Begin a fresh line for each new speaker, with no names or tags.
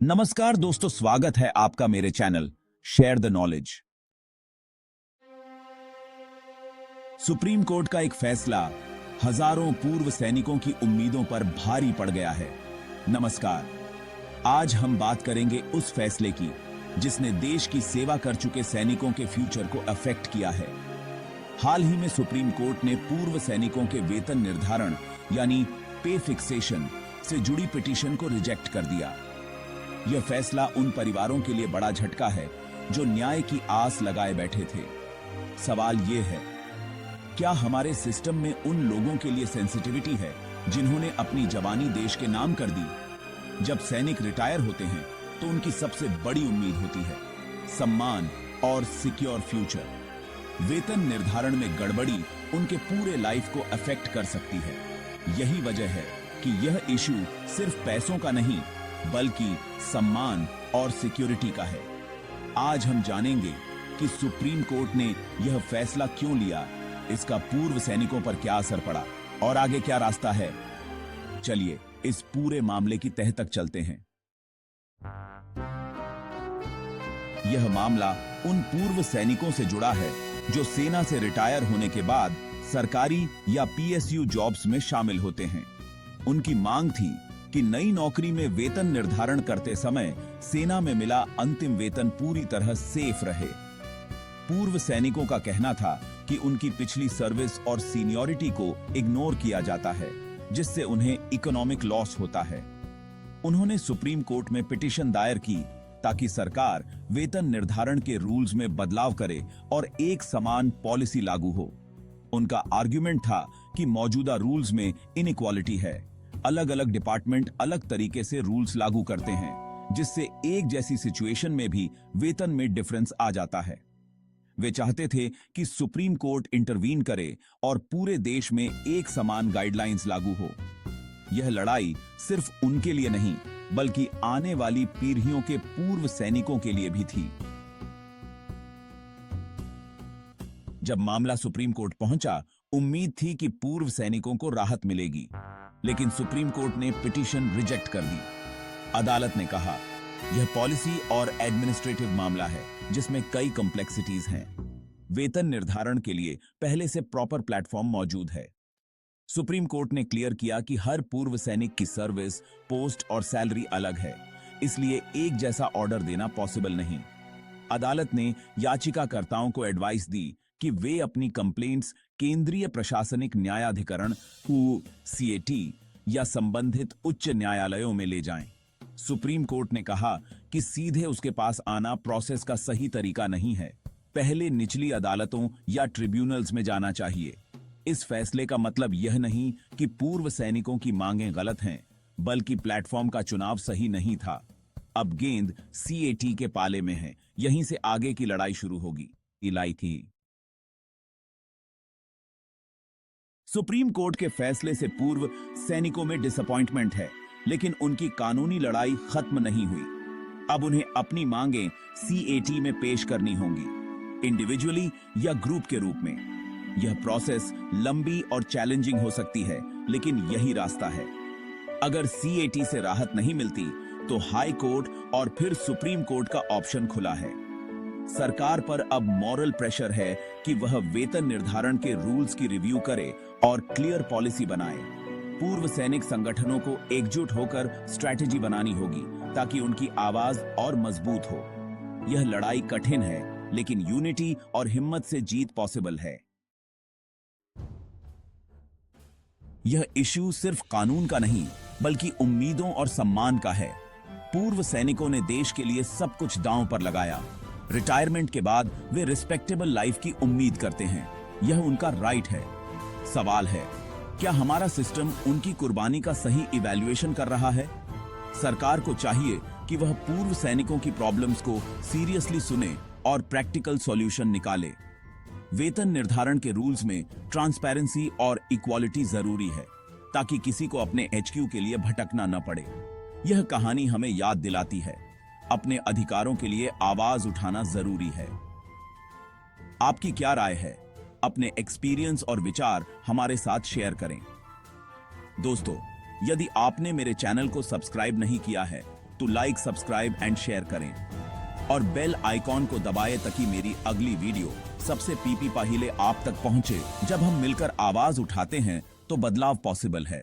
नमस्कार दोस्तों, स्वागत है आपका मेरे channel share the knowledge. Supreme court का एक फैसला हजारों पूर्व सैनिकों की उम्मीदों पर भारी पड़ गया है। नमस्कार, आज हम बात करेंगे उस फैसले की जिसने देश की सेवा कर चुके सैनिकों के फ्यूचर को अफेक्ट किया है। हाल ही में सुप्रीम कोर्ट ने पूर्व सैनिकों के वेतन निर्धारण यानी पे फिक्सेशन से जुड़ी पिटीशन को रिजेक्ट कर दिया। यह फैसला उन परिवारों के लिए बड़ा झटका है जो न्याय की आस लगाए बैठे थे। सवाल यह है, क्या हमारे सिस्टम में उन लोगों के लिए सेंसिटिविटी है जिन्होंने अपनी जवानी देश के नाम कर दी? जब सैनिक रिटायर होते हैं तो उनकी सबसे बड़ी उम्मीद होती है सम्मान और सिक्योर फ्यूचर। वेतन निर्धारण में गड़बड़ी उनके पूरे लाइफ को अफेक्ट कर सकती है। यही वजह है कि यह इशू सिर्फ पैसों का नहीं बल्कि सम्मान और सिक्योरिटी का है। आज हम जानेंगे कि सुप्रीम कोर्ट ने यह फैसला क्यों लिया, इसका पूर्व सैनिकों पर क्या असर पड़ा और आगे क्या रास्ता है। चलिए इस पूरे मामले की तह तक चलते हैं। यह मामला उन पूर्व सैनिकों से जुड़ा है जो सेना से रिटायर होने के बाद सरकारी या पीएसयू जॉब्स में शामिल होते हैं। उनकी मांग थी कि नई नौकरी में वेतन निर्धारण करते समय सेना में मिला अंतिम वेतन पूरी तरह सेफ रहे। पूर्व सैनिकों का कहना था कि उनकी पिछली सर्विस और सीनियरिटी को इग्नोर किया जाता है, जिससे उन्हें इकोनॉमिक लॉस होता है। उन्होंने सुप्रीम कोर्ट में पिटीशन दायर की ताकि सरकार वेतन निर्धारण के रूल्स में बदलाव करे और एक समान पॉलिसी लागू हो। उनका आर्गुमेंट था कि मौजूदा रूल्स में इनइक्वालिटी है। अलग अलग डिपार्टमेंट अलग तरीके से रूल्स लागू करते हैं, जिससे एक जैसी सिचुएशन में भी वेतन में डिफरेंस आ जाता है। वे चाहते थे कि सुप्रीम कोर्ट इंटरवीन करे और पूरे देश में एक समान गाइडलाइंस लागू हो। यह लड़ाई सिर्फ उनके लिए नहीं बल्कि आने वाली पीढ़ियों के पूर्व सैनिकों के लिए भी थी। जब मामला सुप्रीम कोर्ट पहुंचा, उम्मीद थी कि पूर्व सैनिकों को राहत मिलेगी, लेकिन सुप्रीम कोर्ट ने पिटीशन रिजेक्ट कर दी। अदालत ने कहा, यह पॉलिसी और एडमिनिस्ट्रेटिव मामला है जिसमें कई कॉम्प्लेक्सिटीज हैं। वेतन निर्धारण के लिए पहले से प्रॉपर प्लेटफॉर्म मौजूद है। सुप्रीम कोर्ट ने क्लियर किया कि हर पूर्व सैनिक की सर्विस, पोस्ट और सैलरी अलग है, इसलिए एक जैसा ऑर्डर देना पॉसिबल नहीं। अदालत ने याचिकाकर्ताओं को एडवाइस दी कि वे अपनी कंप्लेंट्स केंद्रीय प्रशासनिक न्यायाधिकरण CAT या संबंधित उच्च न्यायालयों में ले जाएं। सुप्रीम कोर्ट ने कहा कि सीधे उसके पास आना प्रोसेस का सही तरीका नहीं है, पहले निचली अदालतों या ट्रिब्यूनल्स में जाना चाहिए। इस फैसले का मतलब यह नहीं कि पूर्व सैनिकों की मांगें गलत हैं, बल्कि प्लेटफॉर्म का चुनाव सही नहीं था। अब गेंद CAT के पाले में है, यहीं से आगे की लड़ाई शुरू होगी। इलाई थी। सुप्रीम कोर्ट के फैसले से पूर्व सैनिकों में डिसअपॉइंटमेंट है, लेकिन उनकी कानूनी लड़ाई खत्म नहीं हुई। अब उन्हें अपनी मांगें CAT में पेश करनी होंगी, इंडिविजुअली या ग्रुप के रूप में। यह प्रोसेस लंबी और चैलेंजिंग हो सकती है, लेकिन यही रास्ता है। अगर CAT से राहत नहीं मिलती तो हाई कोर्ट और फिर सुप्रीम कोर्ट का ऑप्शन खुला है। सरकार पर अब मॉरल प्रेशर है कि वह वेतन निर्धारण के रूल्स की रिव्यू करे और क्लियर पॉलिसी बनाए। पूर्व सैनिक संगठनों को एकजुट होकर स्ट्रैटेजी बनानी होगी ताकि उनकी आवाज और मजबूत हो। यह लड़ाई कठिन है, लेकिन यूनिटी और हिम्मत से जीत पॉसिबल है। यह इश्यू सिर्फ कानून का नहीं बल्कि उम्मीदों और सम्मान का है। पूर्व सैनिकों ने देश के लिए सब कुछ दांव पर लगाया। रिटायरमेंट के बाद वे रिस्पेक्टेबल लाइफ की उम्मीद करते हैं, यह उनका राइट है। सवाल है, क्या हमारा सिस्टम उनकी कुर्बानी का सही इवैल्यूएशन कर रहा है? सरकार को चाहिए कि वह पूर्व सैनिकों की प्रॉब्लम्स को सीरियसली सुने और प्रैक्टिकल सॉल्यूशन निकाले। वेतन निर्धारण के रूल्स में ट्रांसपेरेंसी और इक्वालिटी जरूरी है ताकि किसी को अपने HQ के लिए भटकना न पड़े। यह कहानी हमें याद दिलाती है, अपने अधिकारों के लिए आवाज उठाना जरूरी है। आपकी क्या राय है? अपने एक्सपीरियंस और विचार हमारे साथ शेयर करें। दोस्तों, यदि आपने मेरे चैनल को सब्सक्राइब नहीं किया है तो लाइक, सब्सक्राइब एंड शेयर करें और बेल आइकॉन को दबाएं ताकि मेरी अगली वीडियो सबसे पीपी पहले आप तक पहुंचे। जब हम मिलकर आवाज उठाते हैं तो बदलाव पॉसिबल है।